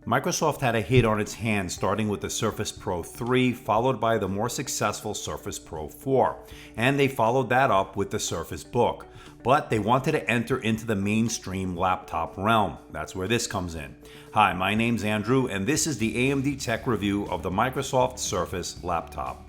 Microsoft had a hit on its hands starting with the Surface Pro 3, followed by the more successful Surface Pro 4, and they followed that up with the Surface Book. But they wanted to enter into the mainstream laptop realm. That's where this comes in. Hi, my name's Andrew, and this is the AMDtech review of the Microsoft Surface laptop.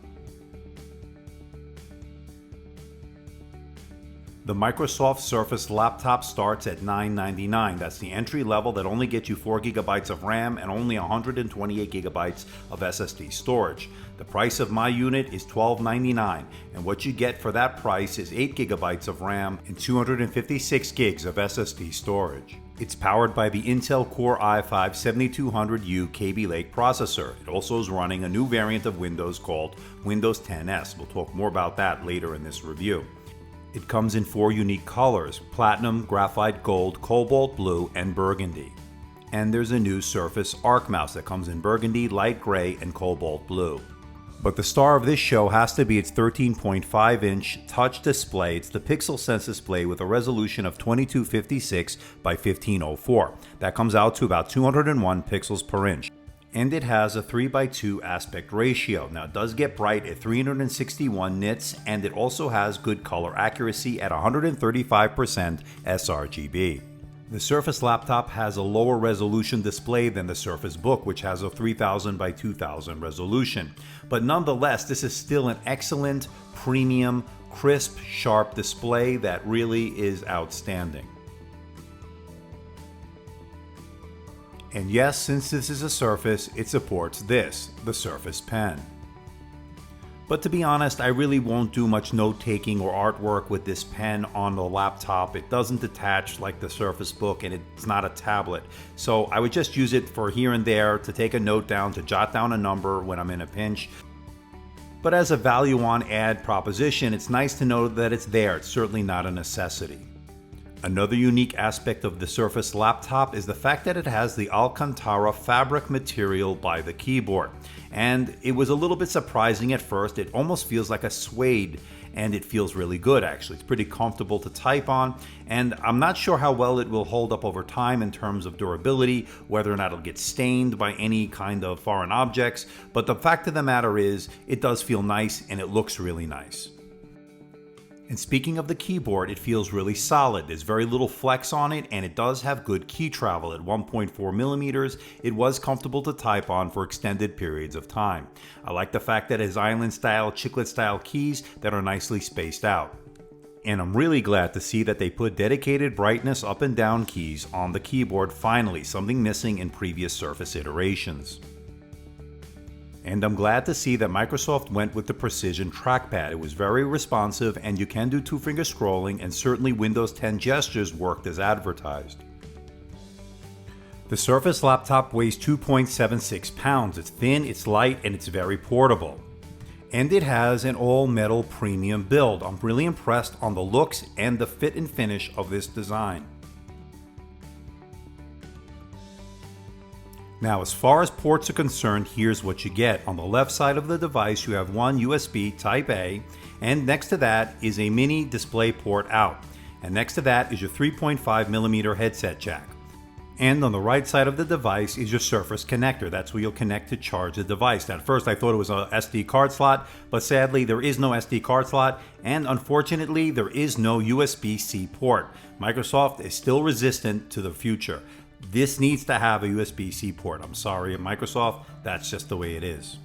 The Microsoft Surface laptop starts at $999. That's the entry level that only gets you 4 GB of RAM and only 128 GB of SSD storage. The price of my unit is $1299, and what you get for that price is 8 GB of RAM and 256 gigs of SSD storage. It's powered by the Intel Core i5-7200U Kaby Lake processor. It also is running a new variant of Windows called Windows 10s. We'll talk more about that later in this review. It comes in 4 unique colors: platinum, graphite gold, cobalt blue, and burgundy. And there's a new Surface Arc mouse that comes in burgundy, light gray, and cobalt blue. But the star of this show has to be its 13.5-inch touch display. It's the Pixel Sense display with a resolution of 2256 by 1504. That comes out to about 201 pixels per inch. And it has a 3:2 aspect ratio. Now it does get bright at 361 nits, and it also has good color accuracy at 135% sRGB. The Surface laptop has a lower resolution display than the Surface Book, which has a 3000 by 2000 resolution. But nonetheless, this is still an excellent, premium, crisp, sharp display that really is outstanding. And yes, since this is a Surface, it supports this, the Surface Pen. But to be honest, I really won't do much note-taking or artwork with this pen on the laptop. It doesn't detach like the Surface Book, and it's not a tablet. So I would just use it for here and there to take a note down, to jot down a number when I'm in a pinch. But as a value-on-add proposition, it's nice to know that it's there. It's certainly not a necessity. Another unique aspect of the Surface laptop is the fact that it has the Alcantara fabric material by the keyboard. And it was a little bit surprising at first. It almost feels like a suede, and it feels really good actually. It's pretty comfortable to type on, and I'm not sure how well it will hold up over time in terms of durability, whether or not it'll get stained by any kind of foreign objects, but the fact of the matter is, it does feel nice and it looks really nice. And speaking of the keyboard, it feels really solid. There's very little flex on it, and it does have good key travel at 1.4 millimeters. It was comfortable to type on for extended periods of time. I like the fact that it has island-style, chiclet-style keys that are nicely spaced out. And I'm really glad to see that they put dedicated brightness up and down keys on the keyboard finally, something missing in previous Surface iterations. And I'm glad to see that Microsoft went with the precision trackpad. It was very responsive, and you can do 2-finger scrolling, and certainly Windows 10 gestures worked as advertised. The Surface laptop weighs 2.76 pounds. It's thin, it's light, and it's very portable. And it has an all-metal premium build. I'm really impressed on the looks and the fit and finish of this design. Now, as far as ports are concerned, here's what you get. On the left side of the device, you have one USB Type A, and next to that is a mini display port out. And next to that is your 3.5mm headset jack. And on the right side of the device is your Surface connector. That's where you'll connect to charge the device. Now, at first I thought it was a SD card slot, but sadly there is no SD card slot, and unfortunately there is no USB-C port. Microsoft is still resistant to the future. This needs to have a USB-C port. I'm sorry, at Microsoft, that's just the way it is.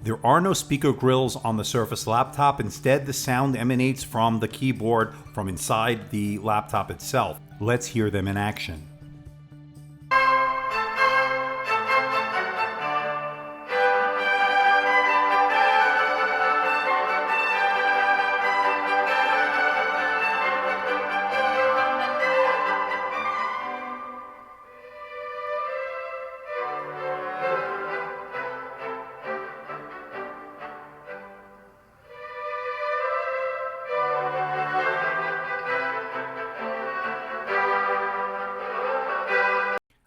There are no speaker grills on the Surface laptop. Instead, the sound emanates from the keyboard from inside the laptop itself. Let's hear them in action.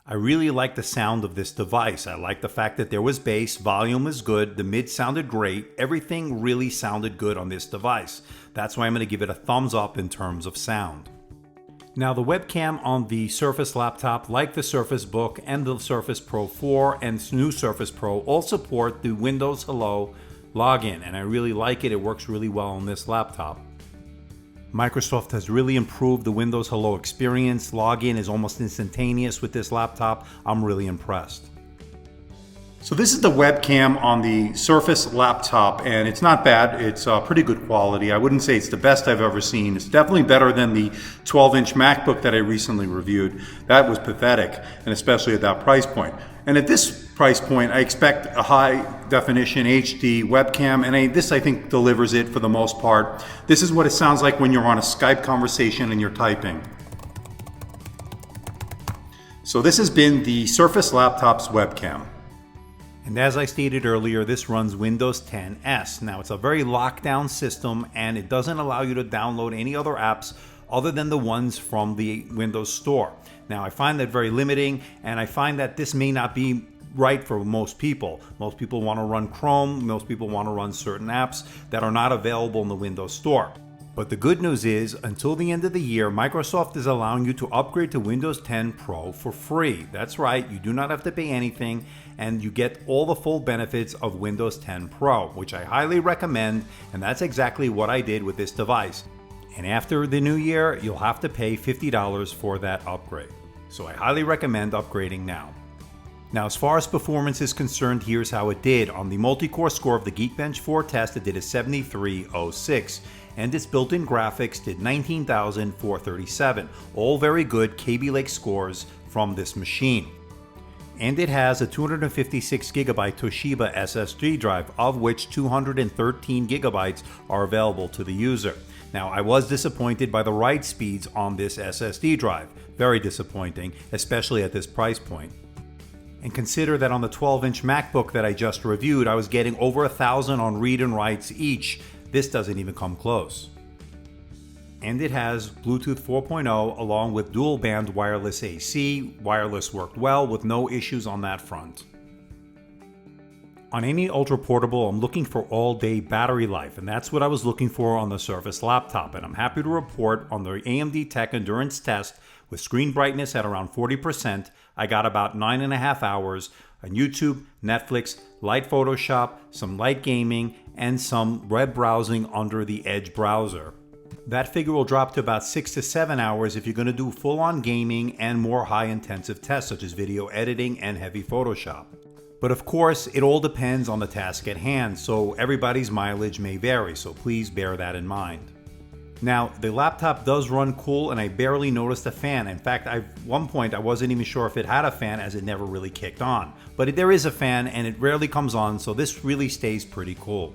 I really like the sound of this device. I like the fact that there was bass, volume was good, the mid sounded great, everything really sounded good on this device. That's why I'm going to give it a thumbs up in terms of sound. Now the webcam on the Surface laptop, like the Surface Book and the Surface Pro 4 and new Surface Pro, all support the Windows Hello login, and I really like it. It works really well on this laptop. Microsoft has really improved the Windows Hello experience. Login is almost instantaneous with this laptop. I'm really impressed. So this is the webcam on the Surface laptop, and it's not bad. It's pretty good quality. I wouldn't say it's the best I've ever seen. It's definitely better than the 12-inch MacBook that I recently reviewed. That was pathetic, and especially at that price point. And at this price point, I expect a high-definition HD webcam, and this, I think, delivers it for the most part. This is what it sounds like when you're on a Skype conversation and you're typing. So this has been the Surface laptop's webcam. And as I stated earlier, this runs Windows 10 S. Now, it's a very locked down system, and it doesn't allow you to download any other apps other than the ones from the Windows Store. Now, I find that very limiting, and I find that this may not be right for most people. Most people want to run Chrome. Most people want to run certain apps that are not available in the Windows Store. But the good news is, until the end of the year, Microsoft is allowing you to upgrade to Windows 10 Pro for free. That's right, you do not have to pay anything, and you get all the full benefits of Windows 10 Pro, which I highly recommend, and that's exactly what I did with this device. And after the new year, you'll have to pay $50 for that upgrade. So I highly recommend upgrading now. Now, as far as performance is concerned, here's how it did. On the multi-core score of the Geekbench 4 test, it did a 7306. And its built-in graphics did 19,437. All very good Kaby Lake scores from this machine. And it has a 256GB Toshiba SSD drive, of which 213 gigabytes are available to the user. Now, I was disappointed by the write speeds on this SSD drive. Very disappointing, especially at this price point. And consider that on the 12-inch MacBook that I just reviewed, I was getting over 1,000 on read and writes each. This doesn't even come close. And it has Bluetooth 4.0 along with dual band wireless AC. Wireless worked well with no issues on that front. On any ultra portable, I'm looking for all-day battery life, and that's what I was looking for on the Surface laptop. And I'm happy to report on the AMDtech endurance test with screen brightness at around 40%, I got about 9.5 hours on YouTube, Netflix, light Photoshop, some light gaming, and some web browsing under the Edge browser. That figure will drop to about 6 to 7 hours if you're going to do full-on gaming and more high-intensive tests such as video editing and heavy Photoshop. But of course, it all depends on the task at hand, so everybody's mileage may vary, so please bear that in mind. Now, the laptop does run cool, and I barely noticed a fan. In fact, at one point I wasn't even sure if it had a fan, as it never really kicked on. But there is a fan, and it rarely comes on, so this really stays pretty cool.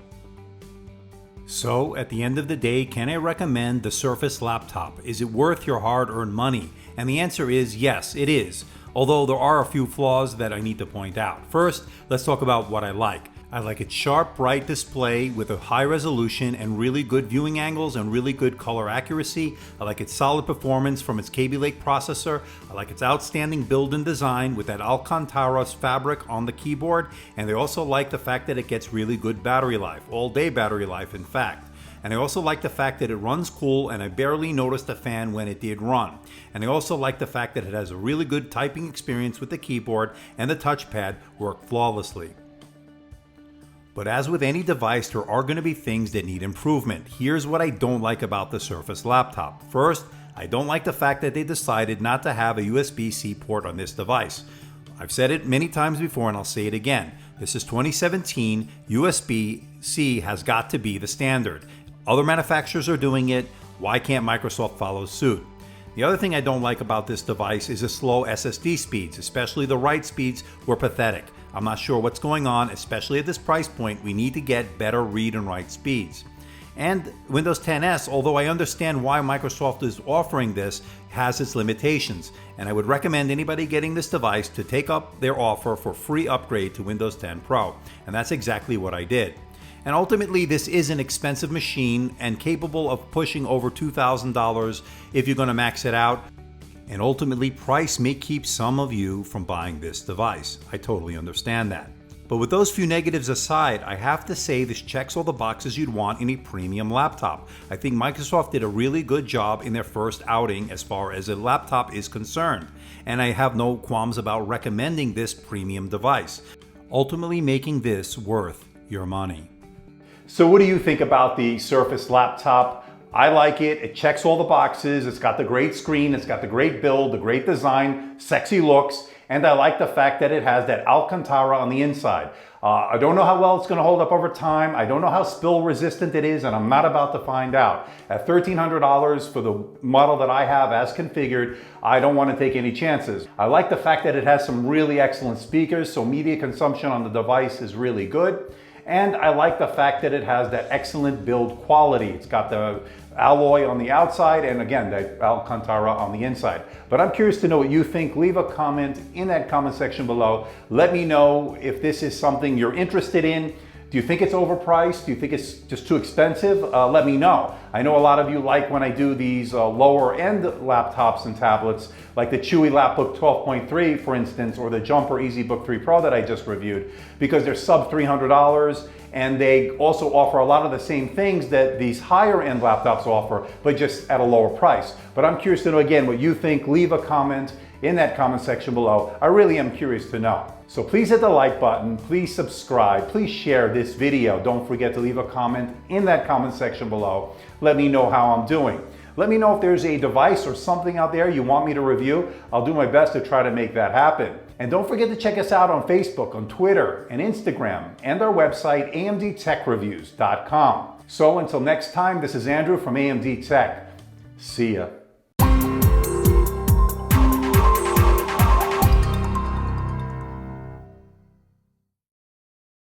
So, at the end of the day, can I recommend the Surface laptop? Is it worth your hard-earned money? And the answer is yes, it is. Although there are a few flaws that I need to point out. First, let's talk about what I like. I like its sharp, bright display with a high resolution and really good viewing angles and really good color accuracy. I like its solid performance from its Kaby Lake processor. I like its outstanding build and design with that Alcantara fabric on the keyboard. And I also like the fact that it gets really good battery life, all-day battery life in fact. And I also like the fact that it runs cool, and I barely noticed a fan when it did run. And I also like the fact that it has a really good typing experience with the keyboard, and the touchpad work flawlessly. But as with any device, there are going to be things that need improvement. Here's what I don't like about the Surface laptop. First, I don't like the fact that they decided not to have a USB-C port on this device. I've said it many times before, and I'll say it again. This is 2017. USB-C has got to be the standard. Other manufacturers are doing it. Why can't Microsoft follow suit? The other thing I don't like about this device is the slow SSD speeds, especially the write speeds were pathetic. I'm not sure what's going on, especially at this price point. We need to get better read and write speeds. And Windows 10 S, although I understand why Microsoft is offering this, has its limitations. And I would recommend anybody getting this device to take up their offer for free upgrade to Windows 10 Pro. And that's exactly what I did. And ultimately, this is an expensive machine and capable of pushing over $2,000 if you're going to max it out. And ultimately, price may keep some of you from buying this device. I totally understand that. But with those few negatives aside, I have to say this checks all the boxes you'd want in a premium laptop. I think Microsoft did a really good job in their first outing as far as a laptop is concerned, and I have no qualms about recommending this premium device, ultimately making this worth your money. So what do you think about the Surface laptop? I like it. It checks all the boxes. It's got the great screen. It's got the great build, the great design, sexy looks. And I like the fact that it has that Alcantara on the inside. I don't know how well it's going to hold up over time. I don't know how spill resistant it is, and I'm not about to find out. At $1,300 for the model that I have as configured, I don't want to take any chances. I like the fact that it has some really excellent speakers, so media consumption on the device is really good. And I like the fact that it has that excellent build quality. It's got the alloy on the outside and again, the Alcantara on the inside. But I'm curious to know what you think. Leave a comment in that comment section below. Let me know if this is something you're interested in. Do you think it's overpriced? Do you think it's just too expensive? Let me know. I know a lot of you like when I do these lower end laptops and tablets, like the Chewy Lapbook 12.3, for instance, or the Jumper EasyBook 3 Pro that I just reviewed, because they're sub $300 and they also offer a lot of the same things that these higher end laptops offer, but just at a lower price. But I'm curious to know again what you think. Leave a comment in that comment section below. I really am curious to know. So please hit the like button, please subscribe, please share this video. Don't forget to leave a comment in that comment section below. Let me know how I'm doing. Let me know if there's a device or something out there you want me to review. I'll do my best to try to make that happen. And don't forget to check us out on Facebook, on Twitter, and Instagram, and our website, AMDtechreviews.com. So until next time, this is Andrew from AMD Tech. See ya.